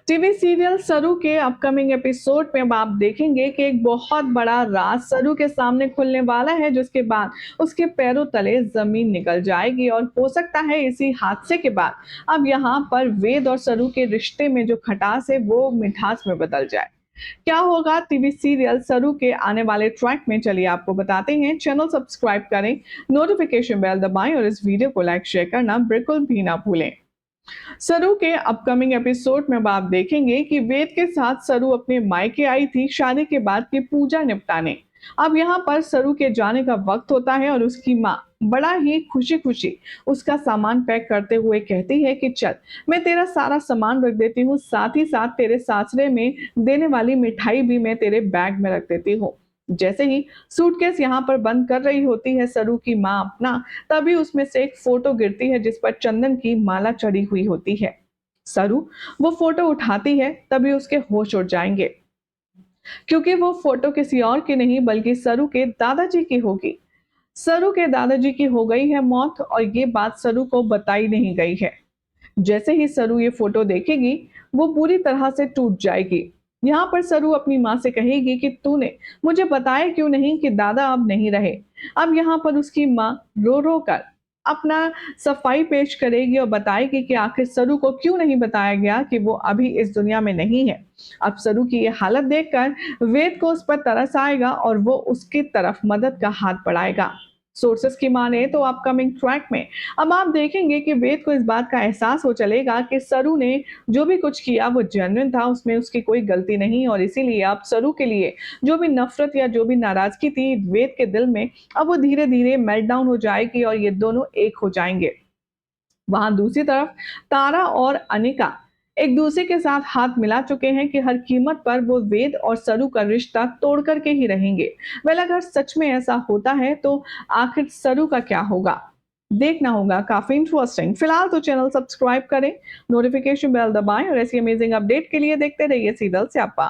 TV serial सरू के upcoming episode में अब आप देखेंगे कि एक बहुत बड़ा राज सरू के सामने खुलने वाला है, जिसके बाद उसके पैरों तले जमीन निकल जाएगी और हो सकता है इसी हादसे के बाद अब यहाँ पर वेद और सरू के रिश्ते में जो खटास है वो मिठास में बदल जाए। क्या होगा टीवी सीरियल सरू के आने वाले ट्रैक में, चलिए आपको बताते हैं। चैनल सब्सक्राइब करें, नोटिफिकेशन बेल दबाएं और इस वीडियो को लाइक शेयर करना बिल्कुल भी ना भूलें। सरू के अपकमिंग एपिसोड में अब आप देखेंगे कि वेद के साथ सरू अपने मायके आई थी शादी के बाद की पूजा निपटाने। अब यहाँ पर सरू के जाने का वक्त होता है और उसकी माँ बड़ा ही खुशी खुशी उसका सामान पैक करते हुए कहती है कि चल, मैं तेरा सारा सामान रख देती हूँ, साथ ही साथ तेरे सासरे में देने वाली मिठाई भी मैं तेरे बैग में रख देती हूँ। जैसे ही सूटकेस यहाँ पर बंद कर रही होती है सरू की माँ अपना, तभी उसमें से एक फोटो गिरती है जिस पर चंदन की माला चढ़ी हुई होती है। सरू वो फोटो उठाती है, तभी उसके होश उड़ जाएंगे, क्योंकि वो फोटो किसी और की नहीं बल्कि सरू के दादाजी की होगी। सरू के दादाजी की हो गई है मौत और ये बात सरू को बताई नहीं गई है। जैसे ही सरू ये फोटो देखेगी, वो पूरी तरह से टूट जाएगी। यहाँ पर सरू अपनी माँ से कहेगी कि तूने मुझे बताया क्यों नहीं कि दादा अब नहीं रहे। अब यहाँ पर उसकी माँ रो रो कर अपना सफाई पेश करेगी और बताएगी कि आखिर सरू को क्यों नहीं बताया गया कि वो अभी इस दुनिया में नहीं है। अब सरू की ये हालत देखकर वेद को उस पर तरस आएगा और वो उसकी तरफ मदद का हाथ बढ़ाएगा। सोर्सेस की माने तो अपकमिंग ट्रैक में अब आप देखेंगे कि वेद को इस बात का एहसास हो चलेगा कि सरू ने जो भी कुछ किया वो जेन्युइन था, उसमें उसकी कोई गलती नहीं, और इसीलिए अब सरू के लिए जो भी नफरत या जो भी नाराजगी थी वेद के दिल में, अब वो धीरे धीरे मेल्ट डाउन हो जाएगी और ये दोनों एक हो जाएंगे। वहां दूसरी तरफ तारा और अनिका एक दूसरे के साथ हाथ मिला चुके हैं कि हर कीमत पर वो वेद और सरू का रिश्ता तोड़ करके ही रहेंगे। वेल, अगर सच में ऐसा होता है तो आखिर सरू का क्या होगा, देखना होगा। काफी इंटरेस्टिंग। फिलहाल तो चैनल सब्सक्राइब करें, नोटिफिकेशन बेल दबाएं और ऐसी अमेजिंग अपडेट के लिए देखते रहिए सीरियल स्यापा।